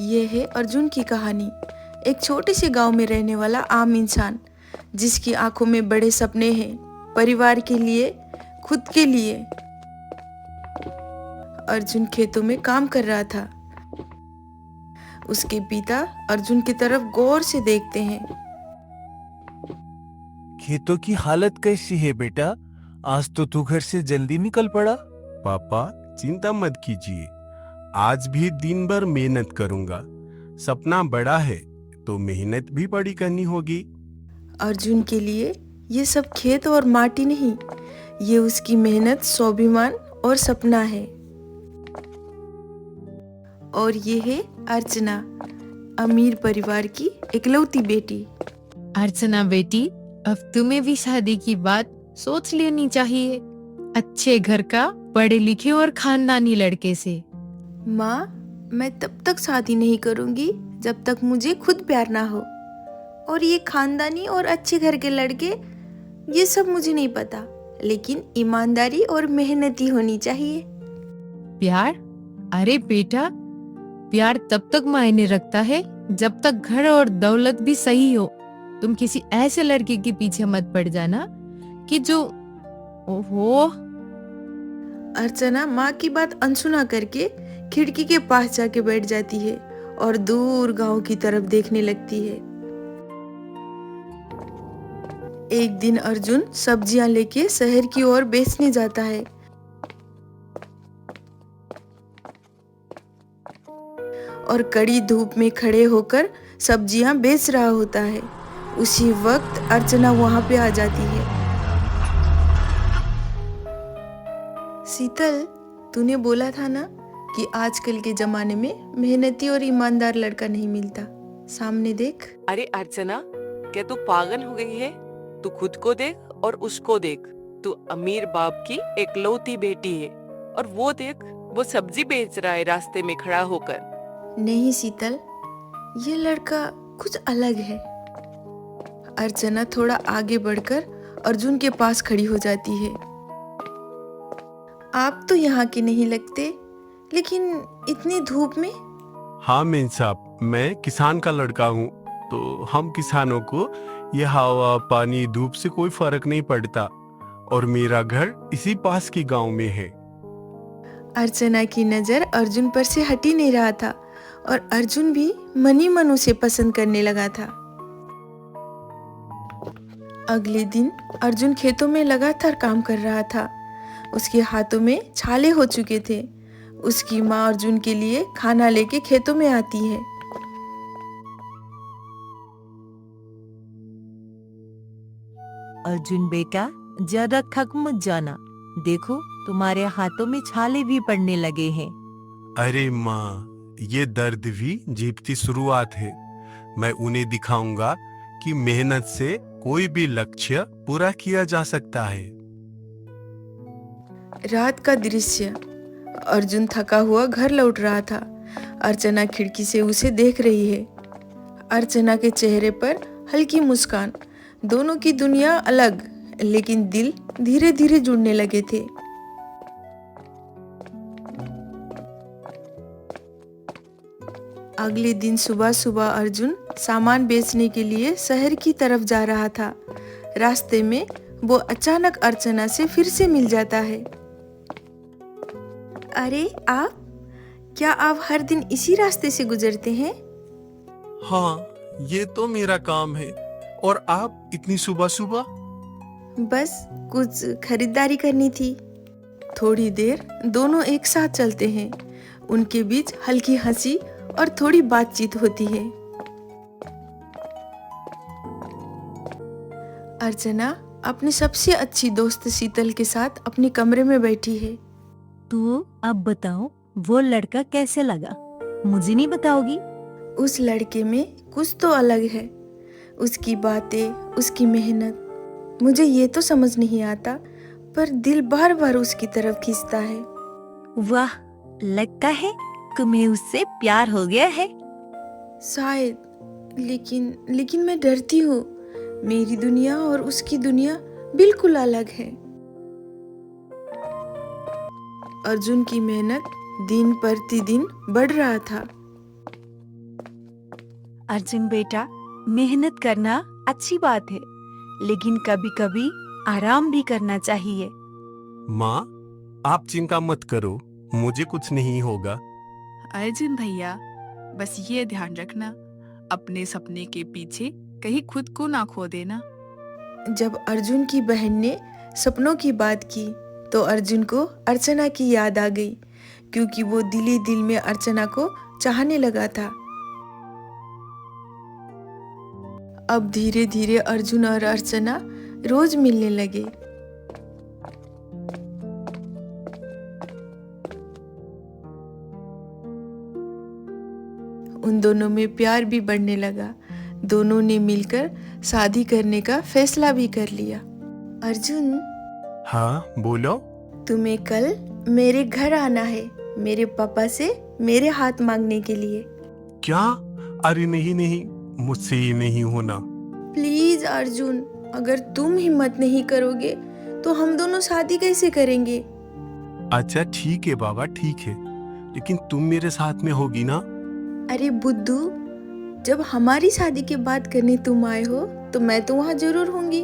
ये है अर्जुन की कहानी। एक छोटे से गांव में रहने वाला आम इंसान जिसकी आंखों में बड़े सपने हैं, परिवार के लिए, खुद के लिए। अर्जुन खेतों में काम कर रहा था। उसके पिता अर्जुन की तरफ गौर से देखते हैं। खेतों की हालत कैसी है बेटा? आज तो तू घर से जल्दी निकल पड़ा। पापा, चिंता मत कीजिए, आज भी दिन भर मेहनत करूंगा। सपना बड़ा है तो मेहनत भी बड़ी करनी होगी। अर्जुन के लिए ये सब खेत और माटी नहीं, ये उसकी मेहनत, स्वाभिमान और सपना है। और ये है अर्चना, अमीर परिवार की इकलौती बेटी। अर्चना बेटी, अब तुम्हें भी शादी की बात सोच लेनी चाहिए, अच्छे घर का, पढ़े लिखे और खानदानी लड़के से। माँ, मैं तब तक शादी नहीं करूंगी जब तक मुझे खुद प्यार ना हो। और ये खानदानी और अच्छे घर के लड़के, ये सब मुझे नहीं पता, लेकिन ईमानदारी और मेहनती होनी चाहिए। प्यार? अरे बेटा, प्यार तब तक मायने रखता है जब तक घर और दौलत भी सही हो। तुम किसी ऐसे लड़के के पीछे मत पड़ जाना कि जो ओहो। अर्चना माँ की बात अनसुना करके खिड़की के पास जाके बैठ जाती है और दूर गांव की तरफ देखने लगती है। एक दिन अर्जुन सब्जियां लेके शहर की ओर बेचने जाता है। और कड़ी धूप में खड़े होकर सब्जियां बेच रहा होता है। उसी वक्त अर्चना वहां पे आ जाती है। शीतल, तूने बोला था ना कि आजकल के जमाने में मेहनती और ईमानदार लड़का नहीं मिलता। सामने देख। अरे अर्चना, क्या तू पागल हो गई है? तू खुद को देख और उसको देख। तू अमीर बाप की इकलौती बेटी है और वो देख, वो सब्जी बेच रहा है रास्ते में खड़ा होकर। नहीं शीतल, ये लड़का कुछ अलग है। अर्चना थोड़ा आगे बढ़कर अर्जुन के पास खड़ी हो जाती है। आप तो यहाँ के नहीं लगते, लेकिन इतनी धूप में। हाँ मेम साहब, मैं किसान का लड़का हूँ, तो हम किसानों को ये हवा, पानी, धूप से कोई फर्क नहीं पड़ता। और मेरा घर इसी पास के गांव में है। अर्चना की नजर अर्जुन पर से हट ही नहीं रहा था और अर्जुन भी मनी मन उसे पसंद करने लगा था। अगले दिन अर्जुन खेतों में लगातार काम कर रहा था। उसके हाथों में छाले हो चुके थे। उसकी माँ अर्जुन के लिए खाना लेके खेतों में आती है। अर्जुन बेटा, ज्यादा थक मत जाना। देखो, तुम्हारे हाथों में छाले भी पड़ने लगे हैं। अरे माँ, ये दर्द भी जीत शुरुआत है। मैं उन्हें दिखाऊंगा कि मेहनत से कोई भी लक्ष्य पूरा किया जा सकता है। रात का दृश्य। अर्जुन थका हुआ घर लौट रहा था। अर्चना खिड़की से उसे देख रही है। अर्चना के चेहरे पर हल्की मुस्कान। दोनों की दुनिया अलग, लेकिन दिल धीरे धीरे जुड़ने लगे थे। अगले दिन सुबह सुबह अर्जुन सामान बेचने के लिए शहर की तरफ जा रहा था। रास्ते में वो अचानक अर्चना से फिर से मिल जाता है। अरे आप, क्या आप हर दिन इसी रास्ते से गुजरते हैं? हाँ, ये तो मेरा काम है। और आप इतनी सुबह सुबह? बस कुछ खरीदारी करनी थी। थोड़ी देर दोनों एक साथ चलते हैं। उनके बीच हल्की हंसी और थोड़ी बातचीत होती है। अर्चना अपनी सबसे अच्छी दोस्त शीतल के साथ अपने कमरे में बैठी है। तो अब बताओ, वो लड़का कैसे लगा? मुझे नहीं बताओगी? उस लड़के में कुछ तो अलग है। उसकी बातें, उसकी मेहनत, मुझे ये तो समझ नहीं आता, पर दिल बार बार उसकी तरफ खींचता है। वाह, लगता है तुम्हें उससे प्यार हो गया है। शायद, लेकिन मैं डरती हूँ। मेरी दुनिया और उसकी दुनिया बिल्कुल अलग है। अर्जुन की मेहनत दिन प्रतिदिन बढ़ रहा था। अर्जुन बेटा, मेहनत करना अच्छी बात है, लेकिन कभी कभी आराम भी करना चाहिए। माँ, आप चिंता मत करो, मुझे कुछ नहीं होगा। अर्जुन भैया, बस ये ध्यान रखना, अपने सपने के पीछे कहीं खुद को ना खो देना। जब अर्जुन की बहन ने सपनों की बात की तो अर्जुन को अर्चना की याद आ गई, क्योंकि वो दिली दिल में अर्चना को चाहने लगा था। अब धीरे धीरे अर्जुन और अर्चना रोज मिलने लगे। उन दोनों में प्यार भी बढ़ने लगा। दोनों ने मिलकर शादी करने का फैसला भी कर लिया। अर्जुन, हाँ बोलो। तुम्हें कल मेरे घर आना है, मेरे पापा से मेरे हाथ मांगने के लिए। क्या? अरे नहीं नहीं, मुझसे ये नहीं होना। प्लीज अर्जुन, अगर तुम हिम्मत नहीं करोगे तो हम दोनों शादी कैसे करेंगे? अच्छा ठीक है बाबा, ठीक है, लेकिन तुम मेरे साथ में होगी ना? अरे बुद्धू, जब हमारी शादी की बात करने तुम आए हो तो मैं तो वहां जरूर होंगी।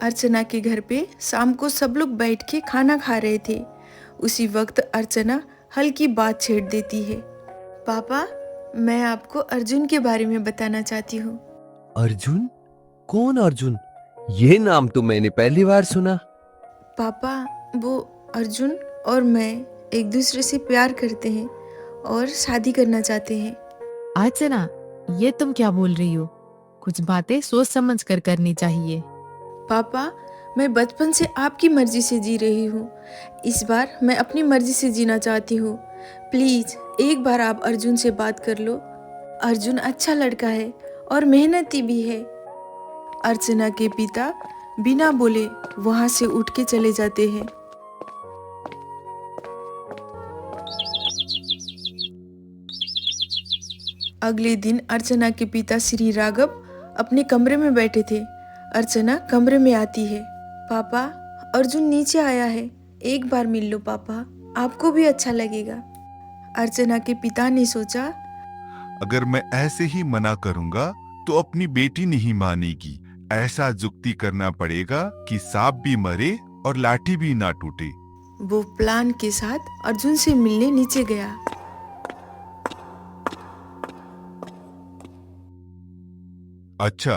अर्चना के घर पे शाम को सब लोग बैठ के खाना खा रहे थे। उसी वक्त अर्चना हल्की बात छेड़ देती है। पापा, मैं आपको अर्जुन के बारे में बताना चाहती हूँ। अर्जुन? कौन अर्जुन? ये नाम तो मैंने पहली बार सुना। पापा, वो अर्जुन और मैं एक दूसरे से प्यार करते हैं और शादी करना चाहते हैं। अर्चना, ये तुम क्या बोल रही हो? कुछ बातें सोच समझ कर करनी चाहिए। पापा, मैं बचपन से आपकी मर्जी से जी रही हूँ। इस बार मैं अपनी मर्जी से जीना चाहती हूँ। प्लीज एक बार आप अर्जुन से बात कर लो। अर्जुन अच्छा लड़का है और मेहनती भी है। अर्चना के पिता बिना बोले वहां से उठ के चले जाते हैं। अगले दिन अर्चना के पिता श्री राघव अपने कमरे में बैठे थे। अर्चना कमरे में आती है। पापा, अर्जुन नीचे आया है, एक बार मिल लो पापा, आपको भी अच्छा लगेगा। अर्चना के पिता ने सोचा, अगर मैं ऐसे ही मना करूंगा तो अपनी बेटी नहीं मानेगी। ऐसा जुक्ति करना पड़ेगा कि सांप भी मरे और लाठी भी ना टूटे। वो प्लान के साथ अर्जुन से मिलने नीचे गया। अच्छा,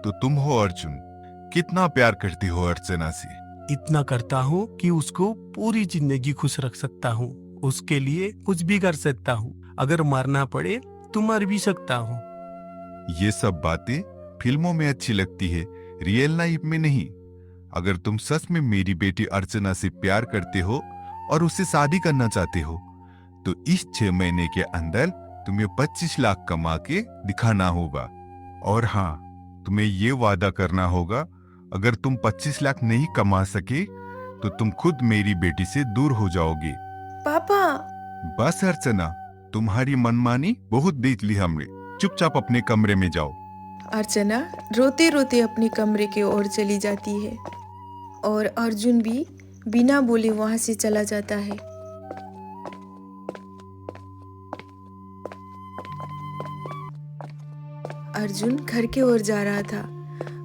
तो तुम हो अर्जुन। कितना प्यार करती हो अर्चना से? इतना करता हूँ कि उसको पूरी जिंदगी खुश रख सकता हूँ। उसके लिए कुछ भी कर सकता हूँ। अगर मरना पड़े तो मर भी सकता हूँ। ये सब बातें फिल्मों में अच्छी लगती है, रियल लाइफ में नहीं। अगर तुम सच में मेरी बेटी अर्चना से प्यार करते हो और उससे शादी करना चाहते हो तो इस 6 महीने के अंदर तुम्हें 25 लाख कमा के दिखाना होगा। और हाँ, तुम्हें ये वादा करना होगा, अगर तुम 25 लाख नहीं कमा सके तो तुम खुद मेरी बेटी से दूर हो जाओगे। पापा, बस अर्चना, तुम्हारी मनमानी बहुत देख ली हमने। चुपचाप अपने कमरे में जाओ। अर्चना रोते रोते अपने कमरे की ओर चली जाती है और अर्जुन भी बिना बोले वहां से चला जाता है। अर्जुन घर की ओर जा रहा था।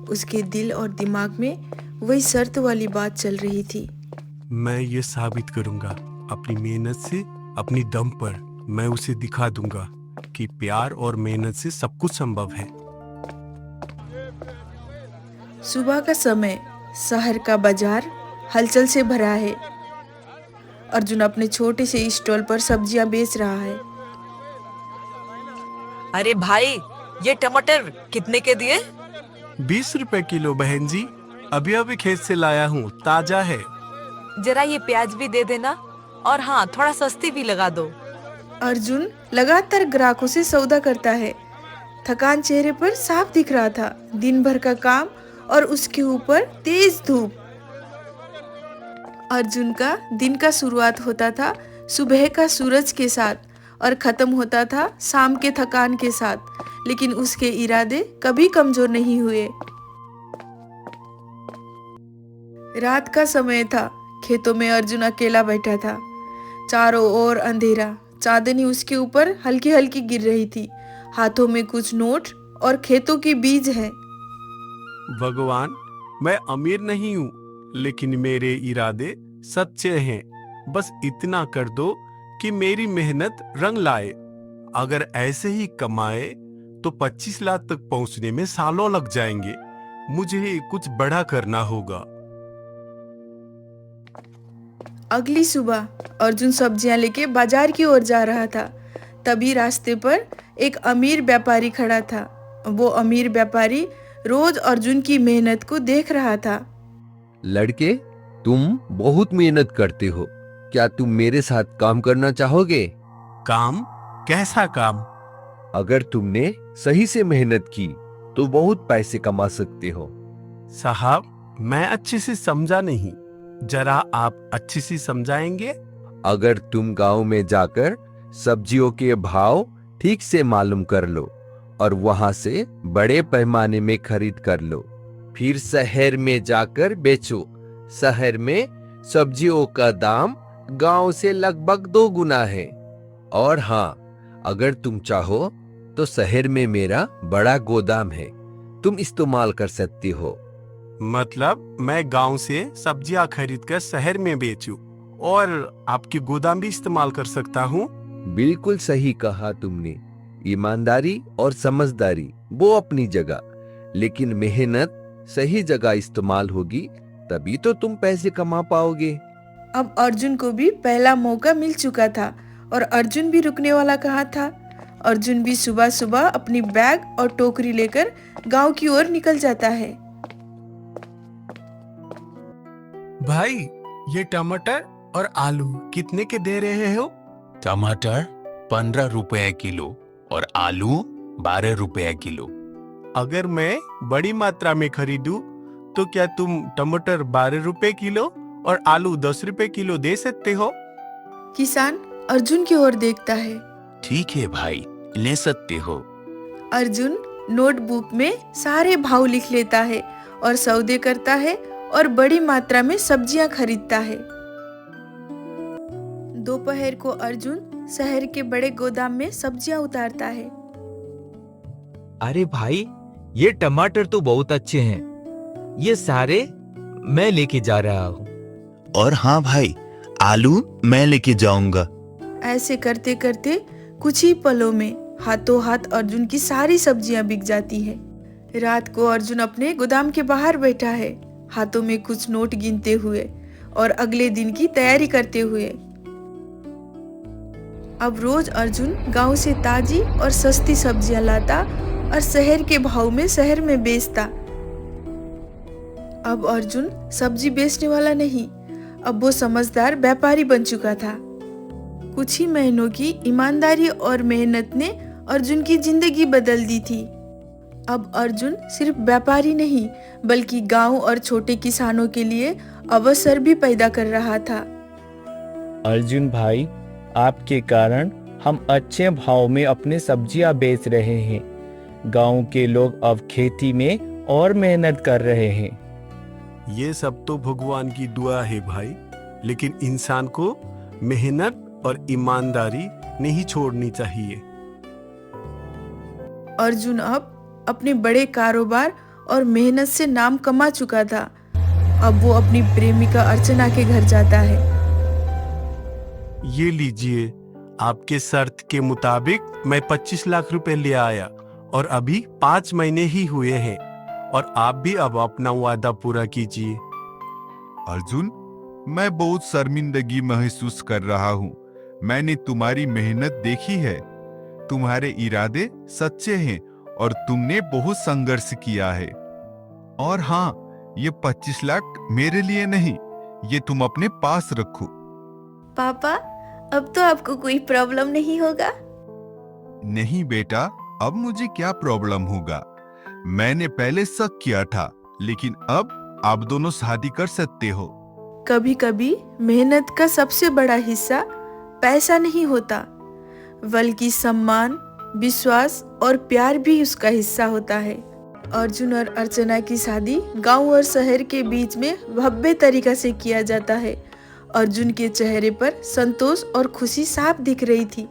उसके दिल और दिमाग में वही शर्त वाली बात चल रही थी। मैं ये साबित करूंगा अपनी मेहनत से, अपनी दम पर। मैं उसे दिखा दूंगा कि प्यार और मेहनत से सब कुछ संभव है। सुबह का समय, शहर का बाजार हलचल से भरा है। अर्जुन अपने छोटे से स्टॉल पर सब्जियां बेच रहा है। अरे भाई, ये टमाटर कितने के दिए? 20 रुपए किलो बहन जी, अभी अभी खेत से लाया हूँ, ताजा है। जरा ये प्याज भी दे देना, और हाँ, थोड़ा सस्ती भी लगा दो। अर्जुन लगातार ग्राहकों से सौदा करता है। थकान चेहरे पर साफ दिख रहा था। दिन भर का काम और उसके ऊपर तेज धूप। अर्जुन का दिन का शुरुआत होता था सुबह का सूरज के साथ और खत्म होता था शाम के थकान के साथ, लेकिन उसके इरादे कभी कमजोर नहीं हुए। रात का समय था, खेतों में अर्जुन अकेला बैठा था। चारों ओर अंधेरा, चांदनी उसके ऊपर हल्की हल्की गिर रही थी। हाथों में कुछ नोट और खेतों के बीज हैं। भगवान, मैं अमीर नहीं हूँ, लेकिन मेरे इरादे सच्चे हैं। बस इतना कर दो कि मेरी मेहनत रंग लाए। अगर ऐसे ही कमाए तो 25 लाख तक पहुंचने में सालों लग जाएंगे। मुझे कुछ बड़ा करना होगा। अगली सुबह अर्जुन सब्जियां लेके बाजार की ओर जा रहा था। तभी रास्ते पर एक अमीर व्यापारी खड़ा था। वो अमीर व्यापारी रोज अर्जुन की मेहनत को देख रहा था। लड़के, तुम बहुत मेहनत करते हो। क्या तुम मेरे साथ काम करना चाहोगे? काम? कैसा काम? अगर तुमने सही से मेहनत की तो बहुत पैसे कमा सकते हो। साहब, मैं अच्छे से समझा नहीं। जरा आप अच्छे से समझाएंगे? अगर तुम गांव में जाकर सब्जियों के भाव ठीक से मालूम कर लो और वहां से बड़े पैमाने में खरीद कर लो, फिर शहर में जाकर बेचो। शहर में सब्जियों का दाम गांव से लगभग 2 गुना है। और हाँ, अगर तुम चाहो तो शहर में मेरा बड़ा गोदाम है, तुम इस्तेमाल कर सकते हो। मतलब मैं गांव से सब्जियां खरीद कर शहर में बेचूं और आपकी गोदाम भी इस्तेमाल कर सकता हूँ? बिल्कुल सही कहा तुमने। ईमानदारी और समझदारी वो अपनी जगह, लेकिन मेहनत सही जगह इस्तेमाल होगी तभी तो तुम पैसे कमा पाओगे। अब अर्जुन को भी पहला मौका मिल चुका था और अर्जुन भी रुकने वाला कहाँ था। अर्जुन भी सुबह सुबह अपनी बैग और टोकरी लेकर गांव की ओर निकल जाता है। भाई, ये टमाटर और आलू कितने के दे रहे हो? टमाटर 15 रुपए किलो और आलू 12 रुपए किलो। अगर मैं बड़ी मात्रा में खरीदूं तो क्या तुम टमाटर 12 रुपए किलो और आलू 10 रुपए किलो दे सकते हो? किसान अर्जुन की ओर देखता है। ठीक है भाई, ले सकते हो। अर्जुन नोटबुक में सारे भाव लिख लेता है और सौदे करता है और बड़ी मात्रा में सब्जियां खरीदता है। दोपहर को अर्जुन शहर के बड़े गोदाम में सब्जियां उतारता है। अरे भाई, ये टमाटर तो बहुत अच्छे हैं। ये सारे मैं लेके जा रहा हूँ। और हाँ भाई, आलू मैं लेके जाऊंगा। ऐसे करते करते कुछ ही पलों में हाथों हाथ अर्जुन की सारी सब्जियां बिक जाती है। रात को अर्जुन अपने गोदाम के बाहर बैठा है, हाथों में कुछ नोट गिनते हुए और अगले दिन की तैयारी करते हुए। अब रोज अर्जुन गांव से ताजी और सस्ती सब्जियां लाता और शहर के भाव में शहर में बेचता। अब अर्जुन सब्जी बेचने वाला नहीं, अब वो समझदार व्यापारी बन चुका था। कुछ ही महीनों की ईमानदारी और मेहनत ने अर्जुन की जिंदगी बदल दी थी। अब अर्जुन सिर्फ व्यापारी नहीं, बल्कि गांव और छोटे किसानों के लिए अवसर भी पैदा कर रहा था। अर्जुन भाई, आपके कारण हम अच्छे भाव में अपने सब्जियां बेच रहे हैं। गांव के लोग अब खेती में और मेहनत कर रहे हैं। ये सब तो भगवान की दुआ है भाई, लेकिन इंसान को मेहनत और ईमानदारी नहीं छोड़नी चाहिए। अर्जुन अब अपने बड़े कारोबार और मेहनत से नाम कमा चुका था। अब वो अपनी प्रेमिका अर्चना के घर जाता है। ये लीजिए, आपके शर्त के मुताबिक मैं 25 लाख रुपए ले आया और अभी 5 महीने ही हुए हैं और आप भी अब अपना वादा पूरा कीजिए। अर्जुन, मैं बहुत शर्मिंदगी महसूस कर रहा हूँ। मैंने तुम्हारी मेहनत देखी है, तुम्हारे इरादे सच्चे हैं और तुमने बहुत संघर्ष किया है। और हाँ, ये 25 लाख मेरे लिए नहीं, ये तुम अपने पास रखो। पापा, अब तो आपको कोई प्रॉब्लम नहीं होगा? नहीं बेटा, अब मुझे क्या प्रॉब्लम होगा? मैंने पहले शक किया था, लेकिन अब आप दोनों शादी कर सकते हो। कभी कभी मेहनत का सबसे बड़ा हिस्सा पैसा नहीं होता, बल्कि सम्मान, विश्वास और प्यार भी उसका हिस्सा होता है। अर्जुन और अर्चना की शादी गांव और शहर के बीच में भव्य तरीका से किया जाता है अर्जुन के चेहरे पर संतोष और खुशी साफ दिख रही थी।